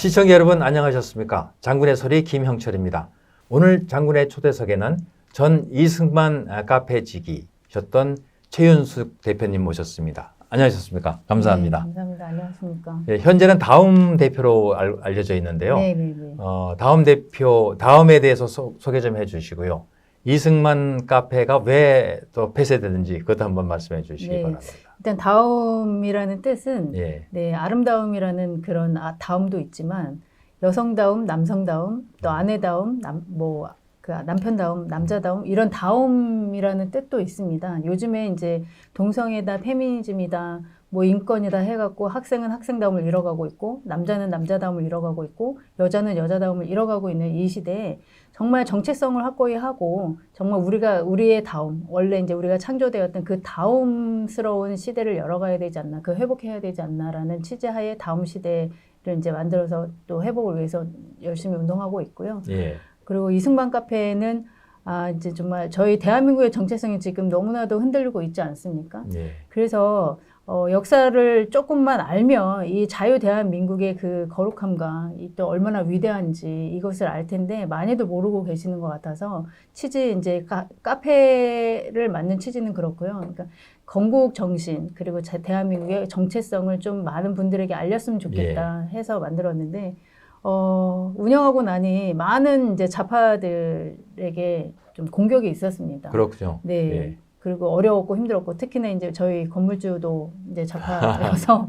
시청자 여러분 안녕하셨습니까? 장군의 소리 김형철입니다. 오늘 장군의 초대석에는 전 이승만 카페지기셨던 최윤숙 대표님 모셨습니다. 안녕하셨습니까? 감사합니다. 네, 감사합니다. 안녕하십니까? 예, 현재는 다음 대표로 알려져 있는데요. 네네네. 다음에 대해서 소개 좀 해주시고요. 이승만 카페가 왜 또 폐쇄되는지 그것도 한번 말씀해 주시기 네. 바랍니다. 일단 다음이라는 뜻은 예. 네, 아름다움이라는 그런 다움도 있지만 여성다움, 남성다움, 또 아내다움, 남편다움, 남자다움 이런 다움이라는 뜻도 있습니다. 요즘에 이제 동성애다, 페미니즘이다, 뭐 인권이다 해갖고 학생은 학생다움을 잃어가고 있고 남자는 남자다움을 잃어가고 있고 여자는 여자다움을 잃어가고 있는 이 시대에 정말 정체성을 확고히 하고 정말 우리의 다움, 원래 이제 우리가 창조되었던 그 다움스러운 시대를 열어가야 되지 않나, 그 회복해야 되지 않나라는 취지하에 다움 시대를 이제 만들어서 또 회복을 위해서 열심히 운동하고 있고요. 예. 그리고 이승만 카페는 이제 정말 저희 대한민국의 정체성이 지금 너무나도 흔들리고 있지 않습니까? 예. 그래서 역사를 조금만 알면 이 자유 대한민국의 그 거룩함과 또 얼마나 위대한지 이것을 알 텐데 많이들 모르고 계시는 것 같아서 이제 카페를 만든 취지는 그렇고요. 그러니까 건국 정신 그리고 대한민국의 정체성을 좀 많은 분들에게 알렸으면 좋겠다 해서 만들었는데 운영하고 나니 많은 이제 좌파들에게 좀 공격이 있었습니다. 그렇군요. 네. 예. 그리고 어려웠고 힘들었고 특히나 이제 저희 건물주도 이제 좌파여서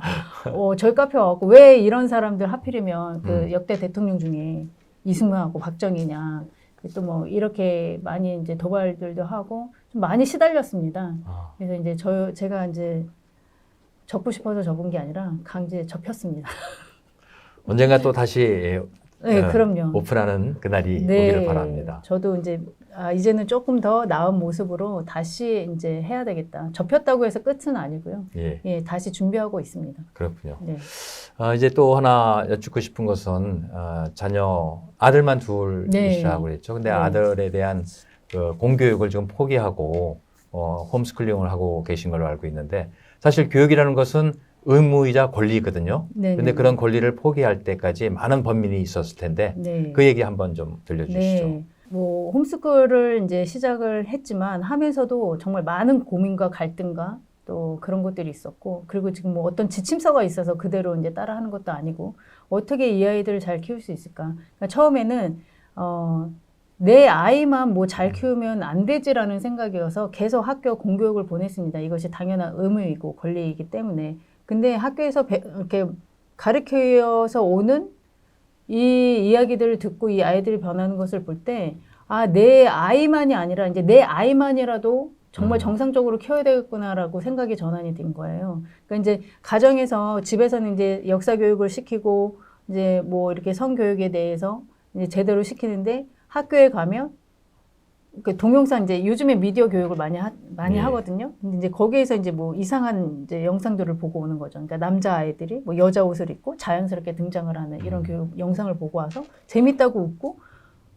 저희 카페 와갖고 왜 이런 사람들 하필이면 그 역대 대통령 중에 이승만하고 박정희냐 또 뭐 이렇게 많이 이제 도발들도 하고 좀 많이 시달렸습니다. 그래서 이제 제가 이제 접고 싶어서 접은 게 아니라 강제 접혔습니다. 언젠가 또 다시 네, 그럼요. 오픈하는 그날이 네, 오기를 바랍니다. 저도 이제 이제는 조금 더 나은 모습으로 다시 이제 해야 되겠다. 접혔다고 해서 끝은 아니고요. 예. 예, 다시 준비하고 있습니다. 그렇군요. 네. 이제 또 하나 여쭙고 싶은 것은 자녀 아들만 둘이시라고 그랬죠. 근데 네. 아들에 대한 그 공교육을 지금 포기하고 홈스쿨링을 하고 계신 걸로 알고 있는데 사실 교육이라는 것은 의무이자 권리거든요. 그런데 그런 권리를 포기할 때까지 많은 번민이 있었을 텐데 네. 그 얘기 한번 좀 들려주시죠. 네. 뭐 홈스쿨을 이제 시작을 했지만 하면서도 정말 많은 고민과 갈등과 또 그런 것들이 있었고 그리고 지금 뭐 어떤 지침서가 있어서 그대로 이제 따라하는 것도 아니고 어떻게 이 아이들을 잘 키울 수 있을까? 그러니까 처음에는 내 아이만 뭐 잘 키우면 안 되지라는 생각이어서 계속 학교 공교육을 보냈습니다. 이것이 당연한 의무이고 권리이기 때문에. 근데 학교에서 이렇게 가르쳐서 오는 이 이야기들을 듣고 이 아이들이 변하는 것을 볼 때, 내 아이만이 아니라 이제 내 아이만이라도 정말 정상적으로 키워야 되겠구나라고 생각이 전환이 된 거예요. 그러니까 이제 가정에서 집에서는 이제 역사 교육을 시키고 이제 뭐 이렇게 성교육에 대해서 이제 제대로 시키는데 학교에 가면 그 동영상 이제 요즘에 미디어 교육을 많이 하거든요. 근데 이제 거기에서 이제 뭐 이상한 이제 영상들을 보고 오는 거죠. 그러니까 남자 아이들이 뭐 여자 옷을 입고 자연스럽게 등장을 하는 이런 교육 영상을 보고 와서 재밌다고 웃고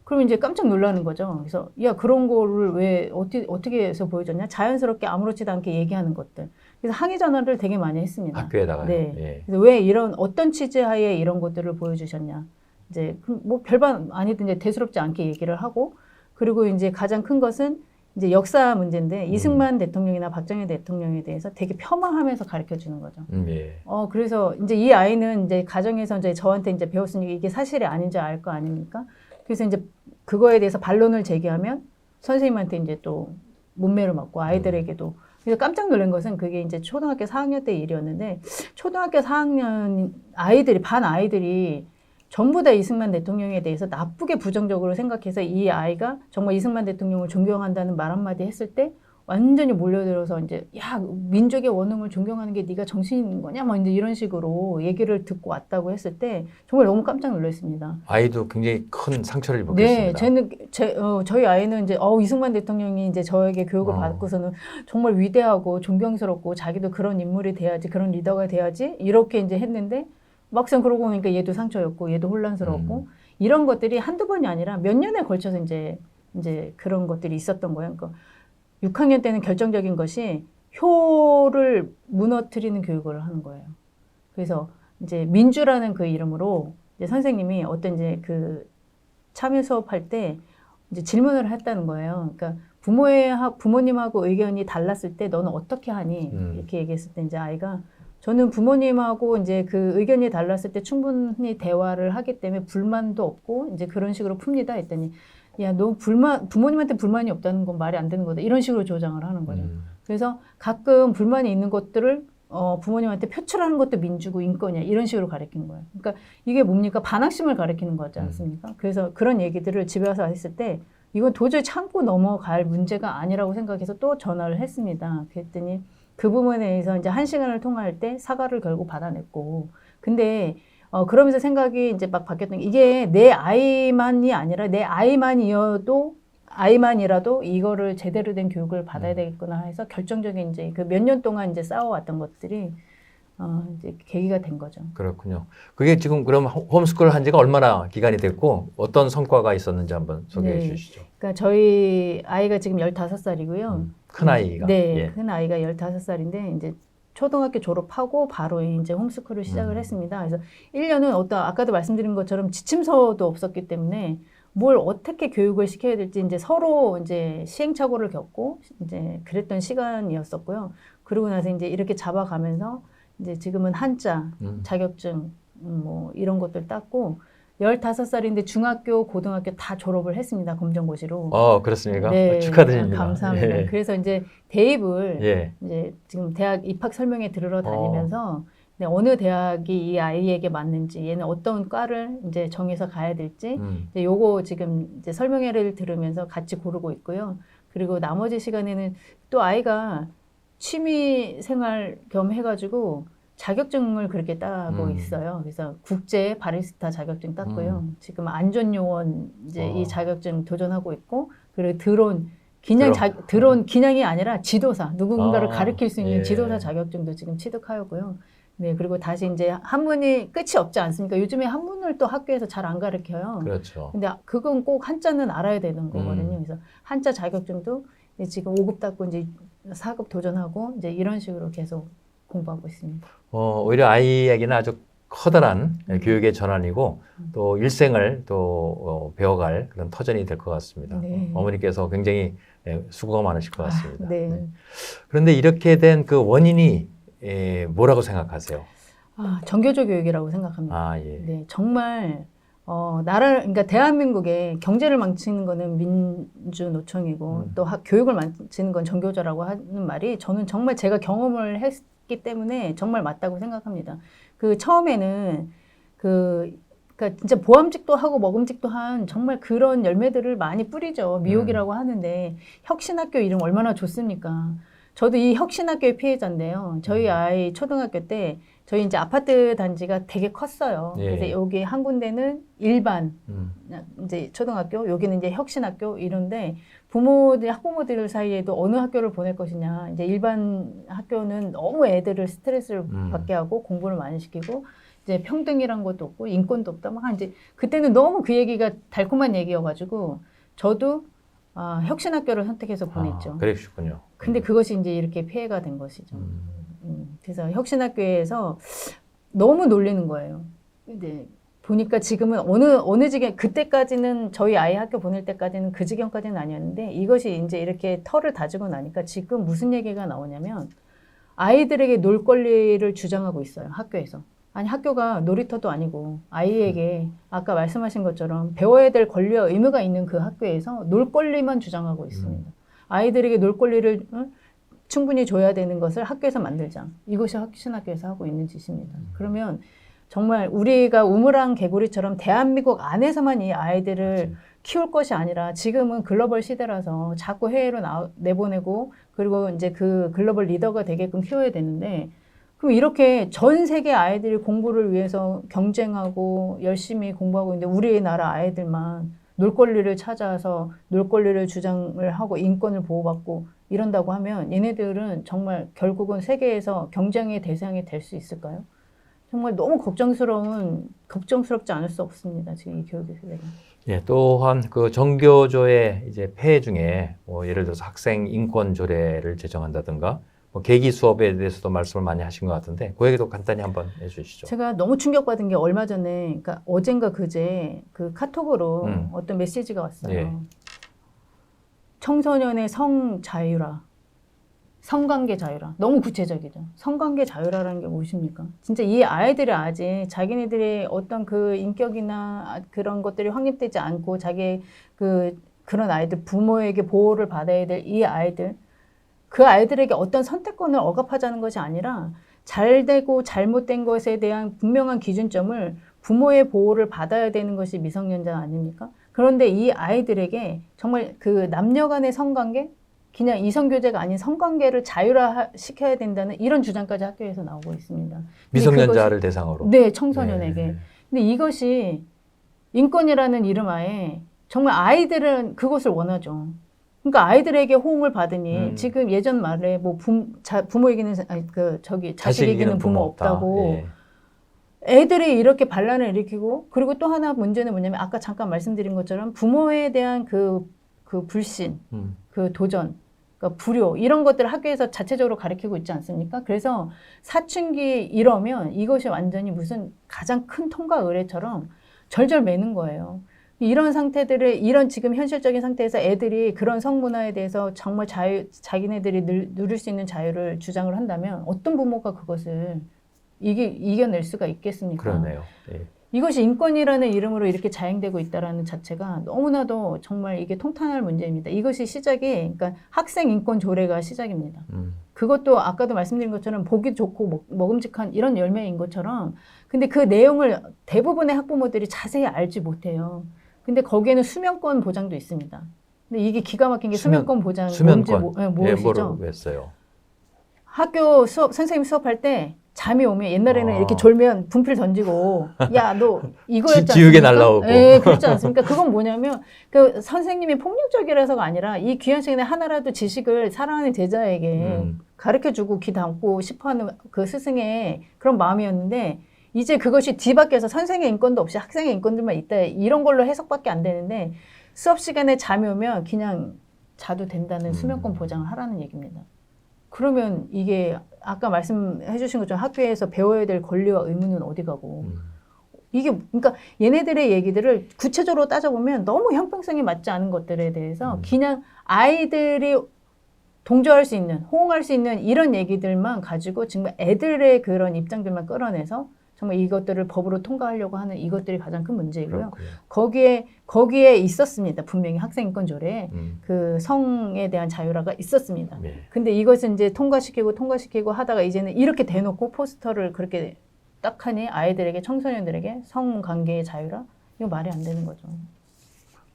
그러면 이제 깜짝 놀라는 거죠. 그래서 야 그런 거를 왜 어떻게 해서 보여줬냐? 자연스럽게 아무렇지도 않게 얘기하는 것들. 그래서 항의 전화를 되게 많이 했습니다. 학교에다가요. 네. 예. 그래서 왜 어떤 취지하에 이런 것들을 보여주셨냐? 이제 뭐 별반 아니든 이제 대수롭지 않게 얘기를 하고. 그리고 이제 가장 큰 것은 이제 역사 문제인데 이승만 대통령이나 박정희 대통령에 대해서 되게 폄하하면서 가르쳐 주는 거죠. 예. 그래서 이제 이 아이는 이제 가정에서 이제 저한테 이제 배웠으니까 이게 사실이 아닌지 알 거 아닙니까? 그래서 이제 그거에 대해서 반론을 제기하면 선생님한테 이제 또 문매를 맞고 아이들에게도. 그래서 깜짝 놀란 것은 그게 이제 초등학교 4학년 때 일이었는데 초등학교 4학년 반 아이들이 전부 다 이승만 대통령에 대해서 나쁘게 부정적으로 생각해서 이 아이가 정말 이승만 대통령을 존경한다는 말 한마디 했을 때 완전히 몰려들어서 이제 야 민족의 원흉을 존경하는 게 네가 정신인 거냐 막 이제 이런 식으로 얘기를 듣고 왔다고 했을 때 정말 너무 깜짝 놀랐습니다. 아이도 굉장히 큰 상처를 입었겠습니다. 네, 저희 아이는 이제 이승만 대통령이 이제 저에게 교육을 받고서는 정말 위대하고 존경스럽고 자기도 그런 인물이 돼야지 그런 리더가 돼야지 이렇게 이제 했는데. 막상 그러고 보니까 얘도 상처였고 얘도 혼란스러웠고 이런 것들이 한두 번이 아니라 몇 년에 걸쳐서 이제 그런 것들이 있었던 거예요. 그러니까 6학년 때는 결정적인 것이 효를 무너뜨리는 교육을 하는 거예요. 그래서 이제 민주라는 그 이름으로 이제 선생님이 어떤 이제 그 참여 수업할 때 이제 질문을 했다는 거예요. 그러니까 부모님하고 의견이 달랐을 때 너는 어떻게 하니? 이렇게 얘기했을 때 이제 아이가 저는 부모님하고 이제 그 의견이 달랐을 때 충분히 대화를 하기 때문에 불만도 없고 이제 그런 식으로 풉니다 했더니 야, 너 부모님한테 불만이 없다는 건 말이 안 되는 거다. 이런 식으로 조장을 하는 거죠. 그래서 가끔 불만이 있는 것들을 부모님한테 표출하는 것도 민주고 인권이야. 이런 식으로 가르치는 거예요. 그러니까 이게 뭡니까? 반항심을 가르치는 거지 않습니까? 그래서 그런 얘기들을 집에 와서 했을 때 이건 도저히 참고 넘어갈 문제가 아니라고 생각해서 또 전화를 했습니다. 그랬더니 그 부분에 대해서 이제 1시간을 통화할 때 사과를 결국 받아냈고. 근데 그러면서 생각이 이제 막 바뀌었던 게 이게 내 아이만이 아니라 내 아이만이라도 이거를 제대로 된 교육을 받아야 되겠구나 해서 결정적인 이제 그 몇 년 동안 이제 쌓아왔던 것들이 이제 계기가 된 거죠. 그렇군요. 그게 지금 그럼 홈스쿨 한 지가 얼마나 기간이 됐고 어떤 성과가 있었는지 한번 소개해 주시죠. 그러니까 저희 아이가 지금 15살이고요. 큰 아이가. 네, 예. 큰 아이가 15살인데 이제 초등학교 졸업하고 바로 이제 홈스쿨을 시작을 했습니다. 그래서 1년은 아까도 말씀드린 것처럼 지침서도 없었기 때문에 뭘 어떻게 교육을 시켜야 될지 이제 서로 이제 시행착오를 겪고 이제 그랬던 시간이었었고요. 그러고 나서 이제 이렇게 잡아가면서 이제 지금은 한자, 자격증 뭐 이런 것들 땄고 15살인데 중학교, 고등학교 다 졸업을 했습니다. 검정고시로. 그렇습니까? 네, 축하드립니다. 감사합니다. 예. 그래서 이제 대입을 예. 이제 지금 대학 입학 설명회 들으러 다니면서 네, 어느 대학이 이 아이에게 맞는지, 얘는 어떤 과를 이제 정해서 가야 될지, 이제 요거 지금 이제 설명회를 들으면서 같이 고르고 있고요. 그리고 나머지 시간에는 또 아이가 취미 생활 겸 해가지고 자격증을 그렇게 따고 있어요. 그래서 국제 바리스타 자격증 땄고요. 지금 안전요원 이제 이 자격증 도전하고 있고, 그리고 드론 기냥이 아니라 지도사, 누군가를 가르칠 수 있는 예. 지도사 자격증도 지금 취득하였고요. 네, 그리고 다시 이제 한문이 끝이 없지 않습니까? 요즘에 한문을 또 학교에서 잘 안 가르쳐요. 그렇죠. 근데 그건 꼭 한자는 알아야 되는 거거든요. 그래서 한자 자격증도 지금 5급 땄고 이제 4급 도전하고 이제 이런 식으로 계속 공부하고 있습니다. 오히려 아이에게는 아주 커다란 교육의 전환이고 또 일생을 또 배워갈 그런 터전이 될 것 같습니다. 네. 어머니께서 굉장히 수고가 많으실 것 같습니다. 네. 네. 그런데 이렇게 된 그 원인이 뭐라고 생각하세요? 정교조 교육이라고 생각합니다. 예. 네, 정말 그러니까 대한민국의 경제를 망치는 거는 민주노총이고 또 교육을 망치는 건 정교조라고 하는 말이 저는 정말 제가 경험을 했기 때문에 정말 맞다고 생각합니다. 그 처음에는 그러니까 진짜 보암직도 하고 먹음직도 한 정말 그런 열매들을 많이 뿌리죠. 미혹이라고 하는데 혁신학교 이름 얼마나 좋습니까? 저도 이 혁신학교의 피해자인데요. 저희 아이 초등학교 때 저희 이제 아파트 단지가 되게 컸어요. 예. 그래서 여기 한 군데는 일반 이제 초등학교, 여기는 이제 혁신학교 이런데 학부모들 사이에도 어느 학교를 보낼 것이냐. 이제 일반 학교는 너무 애들을 스트레스를 받게 하고 공부를 많이 시키고 이제 평등이란 것도 없고 인권도 없다. 막 이제 그때는 너무 그 얘기가 달콤한 얘기여가지고 저도 혁신학교를 선택해서 보냈죠. 그러셨군요. 근데 그것이 이제 이렇게 피해가 된 것이죠. 그래서 혁신학교에서 너무 놀리는 거예요. 근데 보니까 지금은 어느 지경, 그때까지는 저희 아이 학교 보낼 때까지는 그 지경까지는 아니었는데 이것이 이제 이렇게 털을 다지고 나니까 지금 무슨 얘기가 나오냐면 아이들에게 놀 권리를 주장하고 있어요. 학교에서. 아니 학교가 놀이터도 아니고 아이에게 아까 말씀하신 것처럼 배워야 될 권리와 의무가 있는 그 학교에서 놀 권리만 주장하고 있습니다. 아이들에게 놀 권리를 충분히 줘야 되는 것을 학교에서 만들자. 이것이 혁신학교에서 하고 있는 짓입니다. 그러면 정말 우리가 우물안 개구리처럼 대한민국 안에서만 이 아이들을 맞습니다. 키울 것이 아니라 지금은 글로벌 시대라서 자꾸 해외로 내보내고 그리고 이제 그 글로벌 리더가 되게끔 키워야 되는데 그럼 이렇게 전 세계 아이들이 공부를 위해서 경쟁하고 열심히 공부하고 있는데 우리나라 아이들만 놀 권리를 찾아서 놀 권리를 주장을 하고 인권을 보호받고 이런다고 하면 얘네들은 정말 결국은 세계에서 경쟁의 대상이 될 수 있을까요? 정말 너무 걱정스럽지 않을 수 없습니다. 지금 이 교육의 세대가. 예, 또한 그 정교조의 이제 폐해 중에 예를 들어서 학생 인권 조례를 제정한다든가 뭐 계기 수업에 대해서도 말씀을 많이 하신 것 같은데 그 얘기도 간단히 한번 해주시죠. 제가 너무 충격받은 게 얼마 전에, 그러니까 어젠가 그제 그 카톡으로 어떤 메시지가 왔어요. 예. 청소년의 성 자유라, 성관계 자유라. 너무 구체적이죠. 성관계 자유라라는 게 무엇입니까? 진짜 이 아이들이 아직 자기네들의 어떤 그 인격이나 그런 것들이 확립되지 않고 그런 아이들, 부모에게 보호를 받아야 될 이 아이들, 그 아이들에게 어떤 선택권을 억압하자는 것이 아니라 잘되고 잘못된 것에 대한 분명한 기준점을 부모의 보호를 받아야 되는 것이 미성년자 아닙니까? 그런데 이 아이들에게 정말 그 남녀 간의 성관계, 그냥 이성교제가 아닌 성관계를 자율화시켜야 된다는 이런 주장까지 학교에서 나오고 있습니다. 미성년자를 대상으로. 네, 청소년에게. 네. 근데 이것이 인권이라는 이름 하에 정말 아이들은 그것을 원하죠. 그러니까 아이들에게 호응을 받으니 지금 예전 말에 뭐 부모에게는 자식에게는 부모 없다고 예. 애들이 이렇게 반란을 일으키고, 그리고 또 하나 문제는 뭐냐면 아까 잠깐 말씀드린 것처럼 부모에 대한 그 불신, 그 도전, 그러니까 불효 이런 것들을 학교에서 자체적으로 가르치고 있지 않습니까? 그래서 사춘기 이러면 이것이 완전히 무슨 가장 큰 통과 의례처럼 절절 매는 거예요. 이런 상태들을, 이런 지금 현실적인 상태에서 애들이 그런 성문화에 대해서 정말 자기네들이 누릴 수 있는 자유를 주장을 한다면 어떤 부모가 그것을 이겨낼 수가 있겠습니까? 그러네요. 예. 이것이 인권이라는 이름으로 이렇게 자행되고 있다는 자체가 너무나도 정말 이게 통탄할 문제입니다. 이것이 시작이, 그러니까 학생 인권 조례가 시작입니다. 그것도 아까도 말씀드린 것처럼 보기 좋고 먹음직한 이런 열매인 것처럼, 근데 그 내용을 대부분의 학부모들이 자세히 알지 못해요. 근데 거기에는 수면권 보장도 있습니다. 근데 이게 기가 막힌 게 수면권 보장 수면권. 뭔지 모르시죠? 뭐를 했어요? 학교 선생님 수업할 때 잠이 오면 옛날에는 이렇게 졸면 분필 던지고 야, 너 이거였지 않습니까? 지우개 날라오고. 예, 그렇지 않습니까? 그건 뭐냐면 그 선생님이 폭력적이라서가 아니라 이 귀한 시간에 하나라도 지식을 사랑하는 제자에게 가르쳐주고 귀 담고 싶어하는 그 스승의 그런 마음이었는데, 이제 그것이 뒤바뀌어서 선생의 인권도 없이 학생의 인권들만 있다 이런 걸로 해석밖에 안 되는데, 수업 시간에 잠이 오면 그냥 자도 된다는 수면권 보장을 하라는 얘기입니다. 그러면 이게 아까 말씀해 주신 것처럼 학교에서 배워야 될 권리와 의무는 어디 가고, 이게 그러니까 얘네들의 얘기들을 구체적으로 따져보면 너무 형평성이 맞지 않은 것들에 대해서 그냥 아이들이 동조할 수 있는, 호응할 수 있는 이런 얘기들만 가지고 정말 애들의 그런 입장들만 끌어내서 정말 이것들을 법으로 통과하려고 하는 이것들이 가장 큰 문제이고요. 그렇군요. 거기에 있었습니다. 분명히 학생인권 조례에 그 성에 대한 자유화가 있었습니다. 네. 근데 이것은 이제 통과시키고 하다가 이제는 이렇게 대놓고 포스터를 그렇게 딱 하니 아이들에게, 청소년들에게 성관계의 자유화? 이거 말이 안 되는 거죠.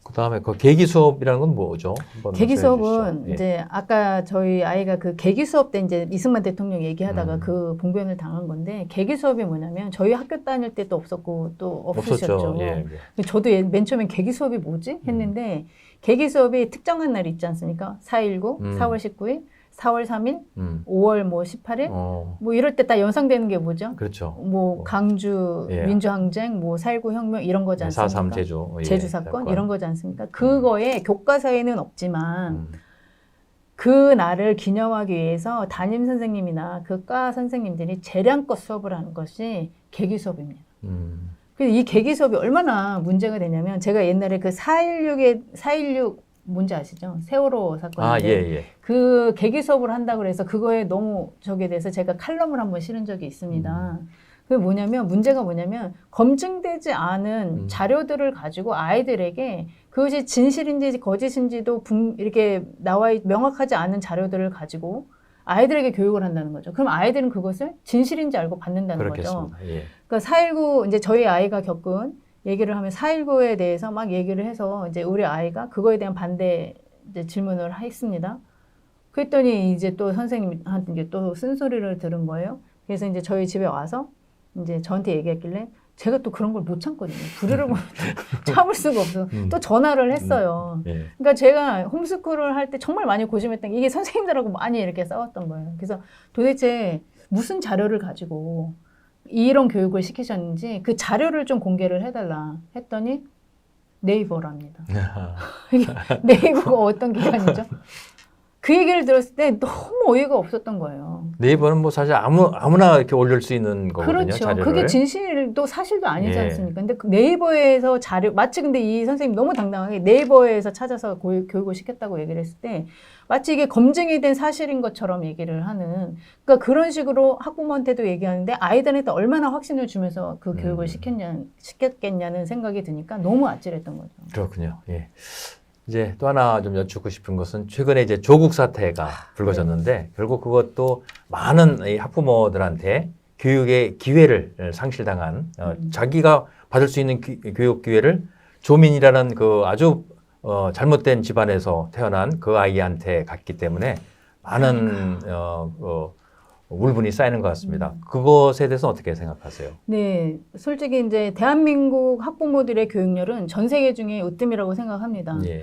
그다음에 그 계기 수업이라는 건 뭐죠? 계기 수업은 예. 이제 아까 저희 아이가 그 계기 수업 때 이제 이승만 대통령 얘기하다가 그 봉변을 당한 건데, 계기 수업이 뭐냐면 저희 학교 다닐 때도 없었고 또 없으셨죠. 없었죠. 예. 저도 맨 처음엔 계기 수업이 뭐지? 했는데 계기 수업이 특정한 날이 있지 않습니까? 4.19, 4월 19일, 4월 3일, 5월 뭐 18일, 뭐 이럴 때 다 연상되는 게 뭐죠? 그렇죠. 뭐 강주 예. 민주항쟁, 뭐 4.19 혁명 이런 거지 않습니까? 4.3 제주. 예. 제주 사건 이런 거지 않습니까? 그거에 교과서에는 없지만 그 날을 기념하기 위해서 담임 선생님이나 그 과 선생님들이 재량껏 수업을 하는 것이 계기 수업입니다. 그래서 이 계기 수업이 얼마나 문제가 되냐면, 제가 옛날에 그 4.16 뭔지 아시죠? 세월호 사건인데 예. 그 계기 수업을 한다고 그래서 그거에 너무 저기에 대해서 제가 칼럼을 한번 실은 적이 있습니다. 그게 뭐냐면, 문제가 뭐냐면 검증되지 않은 자료들을 가지고 아이들에게 그것이 진실인지 거짓인지도 이렇게 명확하지 않은 자료들을 가지고 아이들에게 교육을 한다는 거죠. 그럼 아이들은 그것을 진실인지 알고 받는다는 그렇겠습니다. 거죠. 예. 그러니까 4.19 이제 저희 아이가 겪은 얘기를 하면 4.19에 대해서 막 얘기를 해서 이제 우리 아이가 그거에 대한 반대 이제 질문을 했습니다. 그랬더니 이제 또 선생님한테 이제 또 쓴소리를 들은 거예요. 그래서 이제 저희 집에 와서 이제 저한테 얘기했길래 제가 또 그런 걸 못 참거든요. 부르르 참을 수가 없어서 또 전화를 했어요. 예. 그러니까 제가 홈스쿨을 할 때 정말 많이 고심했던 게 이게 선생님들하고 많이 이렇게 싸웠던 거예요. 그래서 도대체 무슨 자료를 가지고 이런 교육을 시키셨는지 그 자료를 좀 공개를 해달라 했더니 네이버랍니다. 네이버가 어떤 기관이죠? 그 얘기를 들었을 때 너무 어이가 없었던 거예요. 네이버는 뭐 사실 아무나 이렇게 올릴 수 있는 거거든요. 그렇죠. 자료를. 그게 진실도 사실도 아니지 예. 않습니까? 근데 그 네이버에서 마치 근데 이 선생님 너무 당당하게 네이버에서 찾아서 교육을 시켰다고 얘기를 했을 때 마치 이게 검증이 된 사실인 것처럼 얘기를 하는, 그러니까 그런 식으로 학부모한테도 얘기하는데 아이들한테 얼마나 확신을 주면서 그 교육을 시켰겠냐는 생각이 드니까 너무 아찔했던 거죠. 그렇군요. 예. 이제 또 하나 좀 여쭙고 싶은 것은 최근에 이제 조국 사태가 불거졌는데 결국 그것도 많은 이 학부모들한테 교육의 기회를 상실당한 자기가 받을 수 있는 교육 기회를 조민이라는 그 아주 잘못된 집안에서 태어난 그 아이한테 갔기 때문에 많은 울분이 쌓이는 것 같습니다. 그것에 대해서 어떻게 생각하세요? 네, 솔직히 이제 대한민국 학부모들의 교육열은 전 세계 중에 으뜸이라고 생각합니다. 예.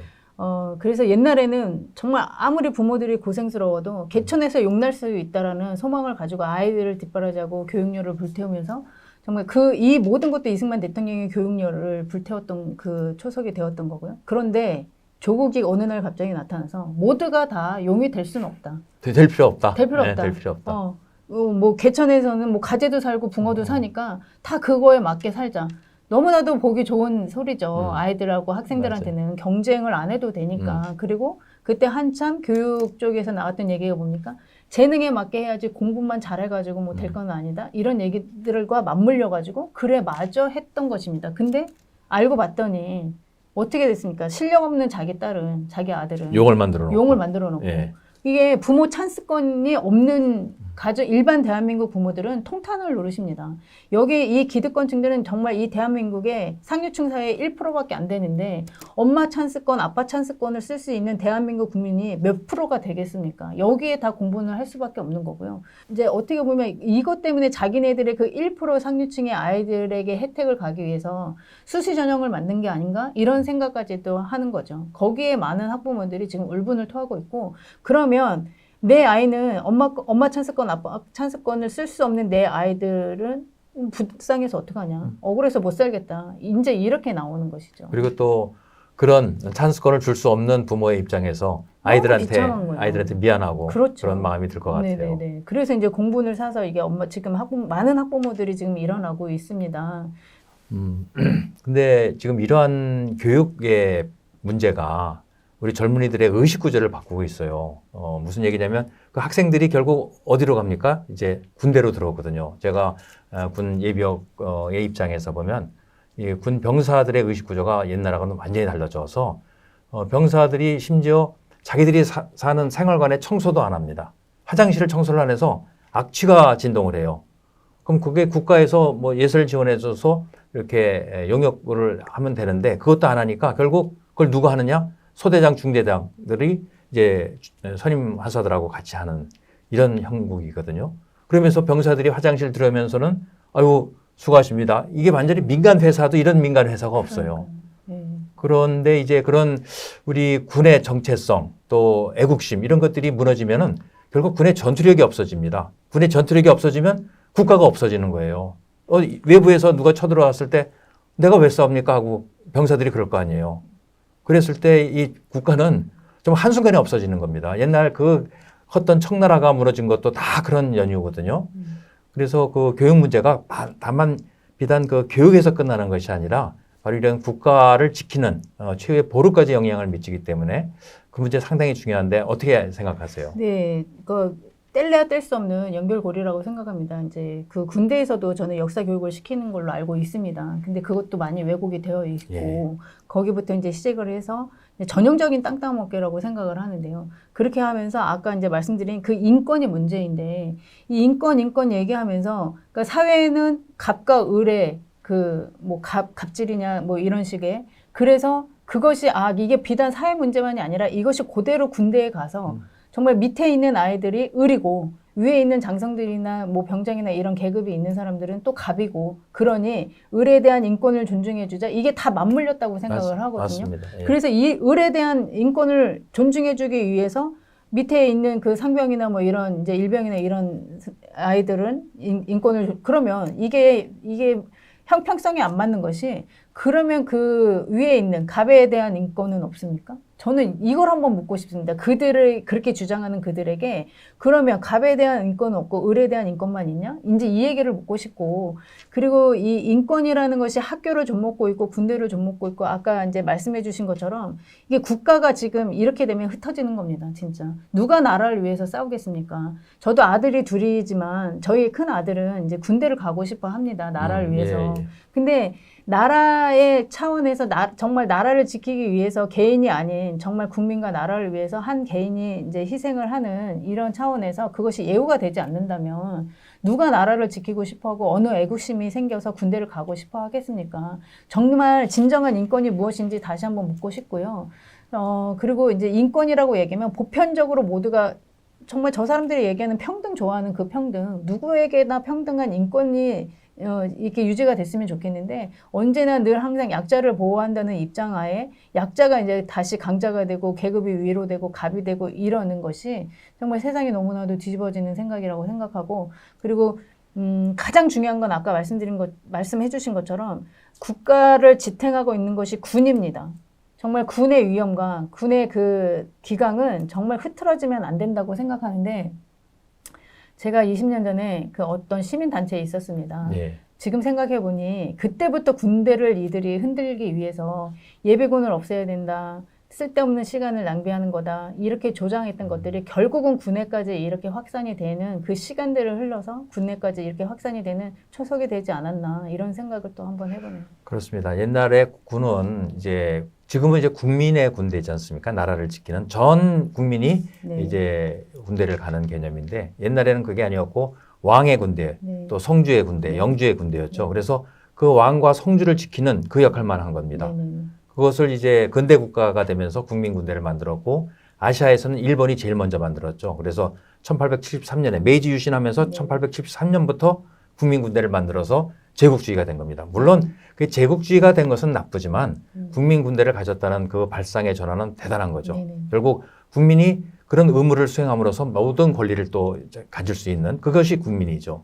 그래서 옛날에는 정말 아무리 부모들이 고생스러워도 개천에서 용날 수 있다라는 소망을 가지고 아이들을 뒷바라지하고 교육열을 불태우면서 정말 이 모든 것도 이승만 대통령의 교육열을 불태웠던 그 초석이 되었던 거고요. 그런데 조국이 어느 날 갑자기 나타나서 모두가 다 용이 될 수는 없다. 될 필요 없다. 될 필요 네, 없다. 될 필요 없다. 뭐 개천에서는 뭐 가재도 살고 붕어도 사니까 다 그거에 맞게 살자. 너무나도 보기 좋은 소리죠. 아이들하고 학생들한테는 맞아요. 경쟁을 안 해도 되니까. 그리고 그때 한참 교육 쪽에서 나왔던 얘기가 뭡니까? 재능에 맞게 해야지 공부만 잘해가지고 뭐 될 건 아니다. 이런 얘기들과 맞물려가지고 그래 맞아 했던 것입니다. 근데 알고 봤더니 어떻게 됐습니까? 실력 없는 자기 딸은, 자기 아들은 용을 만들어 놓고. 예. 이게 부모 찬스권이 없는 일반 대한민국 부모들은 통탄을 노리십니다. 여기 이 기득권층들은 정말 이 대한민국의 상류층 사회의 1%밖에 안 되는데 엄마 찬스권, 아빠 찬스권을 쓸 수 있는 대한민국 국민이 몇 프로가 되겠습니까? 여기에 다 공분을 할 수밖에 없는 거고요. 이제 어떻게 보면 이것 때문에 자기네들의 그 1% 상류층의 아이들에게 혜택을 가기 위해서 수시 전형을 만든 게 아닌가? 이런 생각까지도 하는 거죠. 거기에 많은 학부모들이 지금 울분을 토하고 있고, 그러면 내 아이는 엄마 찬스권, 아빠 찬스권을 쓸 수 없는 내 아이들은 불쌍해서 어떡하냐. 억울해서 못 살겠다. 이제 이렇게 나오는 것이죠. 그리고 또 그런 찬스권을 줄 수 없는 부모의 입장에서 아이들한테 미안하고 그렇죠. 그런 마음이 들 것 같아요. 네네네. 그래서 이제 공분을 사서 이게 지금 많은 학부모들이 지금 일어나고 있습니다. 근데 지금 이러한 교육의 문제가 우리 젊은이들의 의식 구조를 바꾸고 있어요. 무슨 얘기냐면 그 학생들이 결국 어디로 갑니까? 이제 군대로 들어오거든요. 제가 군 예비역의 입장에서 보면 이 군 병사들의 의식 구조가 옛날하고는 완전히 달라져서 병사들이 심지어 자기들이 사는 생활관에 청소도 안 합니다. 화장실을 청소를 안 해서 악취가 진동을 해요. 그럼 그게 국가에서 뭐 예산을 지원해줘서 이렇게 용역을 하면 되는데 그것도 안 하니까 결국 그걸 누가 하느냐? 소대장, 중대장들이 이제 선임 하사들하고 같이 하는 이런 형국이거든요. 그러면서 병사들이 화장실 들어오면서는 아유 수고하십니다. 이게 완전히 민간 회사도 이런 민간 회사가 없어요. 그런데 이제 그런 우리 군의 정체성 또 애국심 이런 것들이 무너지면은 결국 군의 전투력이 없어집니다. 군의 전투력이 없어지면 국가가 없어지는 거예요. 외부에서 누가 쳐들어왔을 때 내가 왜 싸웁니까 하고 병사들이 그럴 거 아니에요. 그랬을 때 이 국가는 좀 한순간에 없어지는 겁니다. 옛날 그 컸던 청나라가 무너진 것도 다 그런 연유거든요. 그래서 그 교육 문제가 비단 그 교육에서 끝나는 것이 아니라 바로 이런 국가를 지키는 최후의 보루까지 영향을 미치기 때문에 그 문제 상당히 중요한데 어떻게 생각하세요? 네, 뗄래야 뗄 수 없는 연결고리라고 생각합니다. 이제 그 군대에서도 저는 역사 교육을 시키는 걸로 알고 있습니다. 근데 그것도 많이 왜곡이 되어 있고 거기부터 이제 시작을 해서 전형적인 땅따먹기라고 생각을 하는데요. 그렇게 하면서 아까 이제 말씀드린 그 인권이 문제인데 이 인권 얘기하면서 그러니까 사회는 갑과 을의 뭐 갑질이냐 뭐 이런 식의 그래서 그것이 이게 비단 사회 문제만이 아니라 이것이 그대로 군대에 가서 정말 밑에 있는 아이들이 을이고 위에 있는 장성들이나 뭐 병장이나 이런 계급이 있는 사람들은 또 갑이고 그러니 을에 대한 인권을 존중해주자 이게 다 맞물렸다고 생각을 하거든요. 맞습니다. 예. 그래서 이 을에 대한 인권을 존중해주기 위해서 밑에 있는 그 상병이나 뭐 이런 이제 일병이나 이런 아이들은 인권을 그러면 이게 형평성이 안 맞는 것이 그러면 그 위에 있는 갑에 대한 인권은 없습니까? 저는 이걸 한번 묻고 싶습니다. 그들을 그렇게 주장하는 그들에게 그러면 갑에 대한 인권은 없고 을에 대한 인권만 있냐? 이제 이 얘기를 묻고 싶고, 그리고 이 인권이라는 것이 학교를 좀먹고 있고 군대를 좀먹고 있고, 아까 이제 말씀해 주신 것처럼 이게 국가가 지금 이렇게 되면 흩어지는 겁니다. 진짜 누가 나라를 위해서 싸우겠습니까? 저도 아들이 둘이지만 저희 큰 아들은 이제 군대를 가고 싶어 합니다. 나라를 위해서. 예. 근데 나라의 차원에서 정말 나라를 지키기 위해서 개인이 아닌 정말 국민과 나라를 위해서 한 개인이 이제 희생을 하는 이런 차원에서 그것이 예우가 되지 않는다면 누가 나라를 지키고 싶어 하고 어느 애국심이 생겨서 군대를 가고 싶어 하겠습니까? 정말 진정한 인권이 무엇인지 다시 한번 묻고 싶고요. 그리고 이제 인권이라고 얘기하면 보편적으로 모두가 정말 저 사람들이 얘기하는 평등 좋아하는 그 평등, 누구에게나 평등한 인권이 이렇게 유지가 됐으면 좋겠는데, 언제나 늘 항상 약자를 보호한다는 입장 하에 약자가 이제 다시 강자가 되고 계급이 위로 되고 갑이 되고 이러는 것이 정말 세상이 너무나도 뒤집어지는 생각이라고 생각하고, 그리고 가장 중요한 건 아까 말씀해 주신 것처럼 국가를 지탱하고 있는 것이 군입니다. 정말 군의 위엄과 군의 그 기강은 정말 흐트러지면 안 된다고 생각하는데, 제가 20년 전에 그 어떤 시민단체에 있었습니다. 예. 지금 생각해보니 그때부터 군대를 이들이 흔들기 위해서 예비군을 없애야 된다, 쓸데없는 시간을 낭비하는 거다, 이렇게 조장했던 것들이 결국은 군에까지 이렇게 확산이 되는 그 시간들을 흘러서 군에까지 이렇게 확산이 되는 초석이 되지 않았나, 이런 생각을 또 한번 해보네요. 그렇습니다. 옛날에 군은 지금은 이제 국민의 군대이지 않습니까? 나라를 지키는 전 국민이 네. 이제 군대를 가는 개념인데, 옛날에는 그게 아니었고 왕의 군대, 네. 또 성주의 군대, 네. 영주의 군대였죠. 네. 그래서 그 왕과 성주를 지키는 그 역할만 한 겁니다. 네네. 그것을 이제 근대 국가가 되면서 국민 군대를 만들었고, 아시아에서는 일본이 제일 먼저 만들었죠. 그래서 1873년에 메이지 유신하면서 네. 1873년부터 국민 군대를 만들어서 제국주의가 된 겁니다. 물론 그 제국주의가 된 것은 나쁘지만 국민 군대를 가졌다는 그 발상의 전환은 대단한 거죠. 네네. 결국 국민이 그런 의무를 수행함으로써 모든 권리를 또 가질 수 있는 그것이 국민이죠.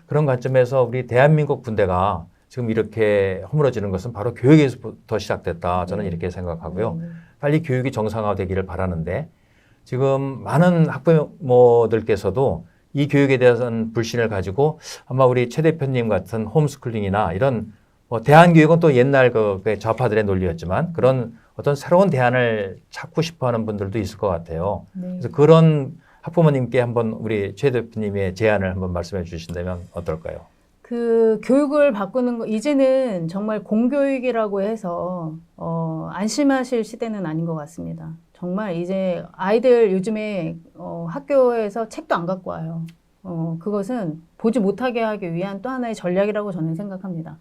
그런 관점에서 우리 대한민국 군대가 지금 이렇게 허물어지는 것은 바로 교육에서부터 시작됐다. 저는 이렇게 생각하고요. 빨리 교육이 정상화되기를 바라는데, 지금 많은 학부모들께서도 이 교육에 대한 불신을 가지고 아마 우리 최 대표님 같은 홈스쿨링이나 이런 대안교육은 또 옛날 그 좌파들의 논리였지만 그런 어떤 새로운 대안을 찾고 싶어하는 분들도 있을 것 같아요. 네. 그래서 그런 학부모님께 한번 우리 최 대표님의 제안을 한번 말씀해 주신다면 어떨까요? 그 교육을 바꾸는 거, 이제는 정말 공교육이라고 해서 안심하실 시대는 아닌 것 같습니다. 정말 이제 아이들 요즘에 학교에서 책도 안 갖고 와요. 그것은 보지 못하게 하기 위한 또 하나의 전략이라고 저는 생각합니다.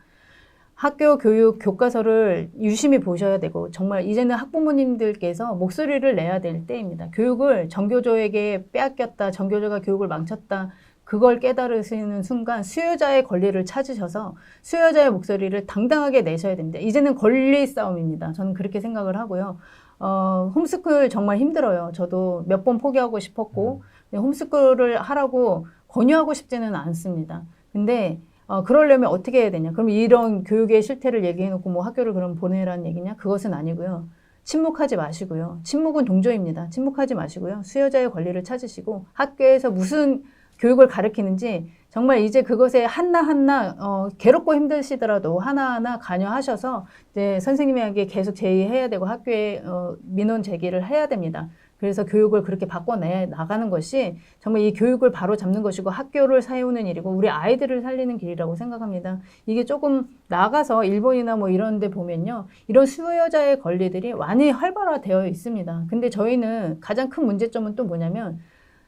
학교 교육 교과서를 유심히 보셔야 되고, 정말 이제는 학부모님들께서 목소리를 내야 될 때입니다. 교육을 정교조에게 빼앗겼다, 정교조가 교육을 망쳤다, 그걸 깨달으시는 순간 수요자의 권리를 찾으셔서 수요자의 목소리를 당당하게 내셔야 됩니다. 이제는 권리 싸움입니다. 저는 그렇게 생각을 하고요. 홈스쿨 정말 힘들어요. 저도 몇 번 포기하고 싶었고, 홈스쿨을 하라고 권유하고 싶지는 않습니다. 근데 그러려면 어떻게 해야 되냐? 그럼 이런 교육의 실태를 얘기해놓고 뭐 학교를 그럼 보내라는 얘기냐? 그것은 아니고요. 침묵하지 마시고요. 침묵은 동조입니다. 침묵하지 마시고요. 수요자의 권리를 찾으시고, 학교에서 무슨 교육을 가르치는지 정말 이제 그것에 하나하나 괴롭고 힘드시더라도 하나하나 관여하셔서 이제 선생님에게 계속 제의해야 되고 학교에 민원 제기를 해야 됩니다. 그래서 교육을 그렇게 바꿔내 나가는 것이 정말 이 교육을 바로 잡는 것이고 학교를 세우는 일이고 우리 아이들을 살리는 길이라고 생각합니다. 이게 조금 나가서 일본이나 뭐 이런 데 보면요, 이런 수요자의 권리들이 많이 활발화되어 있습니다. 근데 저희는 가장 큰 문제점은 또 뭐냐면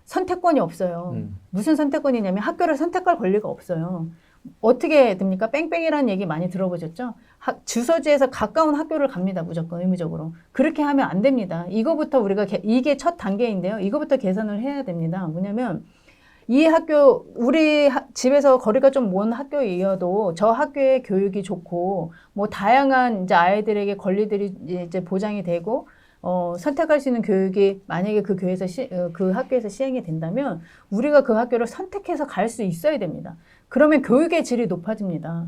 선택권이 없어요. 무슨 선택권이냐면 학교를 선택할 권리가 없어요. 어떻게 됩니까? 뺑뺑이라는 얘기 많이 들어보셨죠? 주소지에서 가까운 학교를 갑니다. 무조건 의무적으로. 그렇게 하면 안 됩니다. 이거부터 우리가 이게 첫 단계인데요. 이거부터 개선을 해야 됩니다. 뭐냐면 이 학교, 우리 집에서 거리가 좀 먼 학교이어도 저 학교의 교육이 좋고 뭐 다양한 이제 아이들에게 권리들이 이제 보장이 되고 선택할 수 있는 교육이 만약에 그 교회에서 그 학교에서 시행이 된다면 우리가 그 학교를 선택해서 갈 수 있어야 됩니다. 그러면 교육의 질이 높아집니다.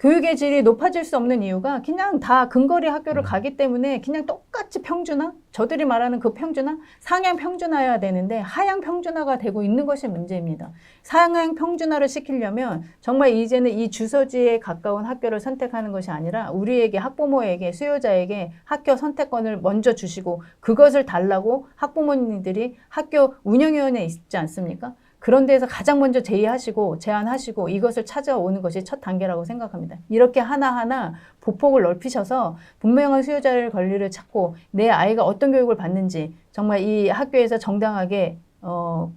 교육의 질이 높아질 수 없는 이유가 그냥 다 근거리 학교를 가기 때문에 그냥 똑같이 평준화, 저들이 말하는 그 평준화, 상향 평준화여야 되는데 하향 평준화가 되고 있는 것이 문제입니다. 상향 평준화를 시키려면 정말 이제는 이 주소지에 가까운 학교를 선택하는 것이 아니라 우리에게 학부모에게 수요자에게 학교 선택권을 먼저 주시고 그것을 달라고 학부모님들이 학교 운영위원회에 있지 않습니까? 그런 데에서 가장 먼저 제의하시고 제안하시고 이것을 찾아오는 것이 첫 단계라고 생각합니다. 이렇게 하나하나 보폭을 넓히셔서 분명한 수요자의 권리를 찾고 내 아이가 어떤 교육을 받는지 정말 이 학교에서 정당하게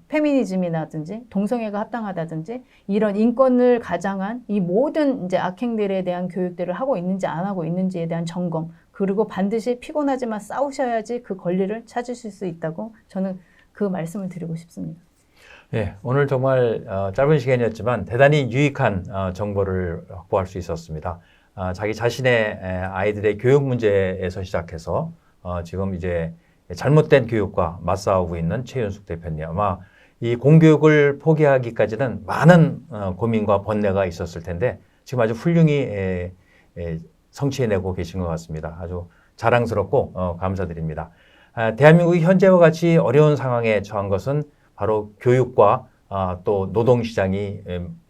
페미니즘이라든지 동성애가 합당하다든지 이런 인권을 가장한 이 모든 이제 악행들에 대한 교육들을 하고 있는지 안 하고 있는지에 대한 점검, 그리고 반드시 피곤하지만 싸우셔야지 그 권리를 찾으실 수 있다고 저는 그 말씀을 드리고 싶습니다. 네, 오늘 정말 짧은 시간이었지만 대단히 유익한 정보를 확보할 수 있었습니다. 자기 자신의 아이들의 교육 문제에서 시작해서 지금 이제 잘못된 교육과 맞싸우고 있는 최윤숙 대표님, 아마 이 공교육을 포기하기까지는 많은 고민과 번뇌가 있었을 텐데 지금 아주 훌륭히 성취해내고 계신 것 같습니다. 아주 자랑스럽고 감사드립니다. 대한민국이 현재와 같이 어려운 상황에 처한 것은 바로 교육과 또 노동시장이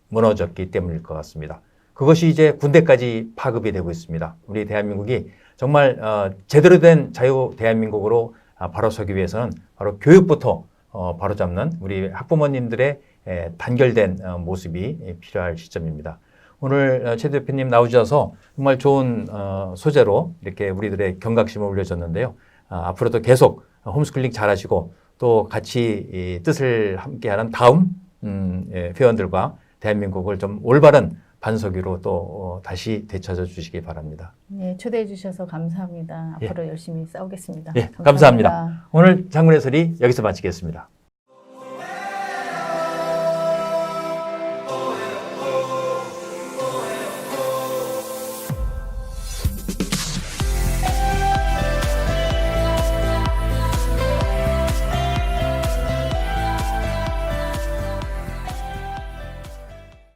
무너졌기 때문일 것 같습니다. 그것이 이제 군대까지 파급이 되고 있습니다. 우리 대한민국이 정말 제대로 된 자유 대한민국으로 바로 서기 위해서는 바로 교육부터 바로잡는 우리 학부모님들의 단결된 모습이 필요할 시점입니다. 오늘 최 대표님 나오셔서 정말 좋은 소재로 이렇게 우리들의 경각심을 올려줬는데요. 앞으로도 계속 홈스쿨링 잘하시고 또 같이 이 뜻을 함께하는 다음 회원들과 대한민국을 좀 올바른 반석 위로 또 다시 되찾아 주시기 바랍니다. 네, 초대해 주셔서 감사합니다. 앞으로 열심히 싸우겠습니다. 감사합니다. 오늘 장군의 소리 여기서 마치겠습니다.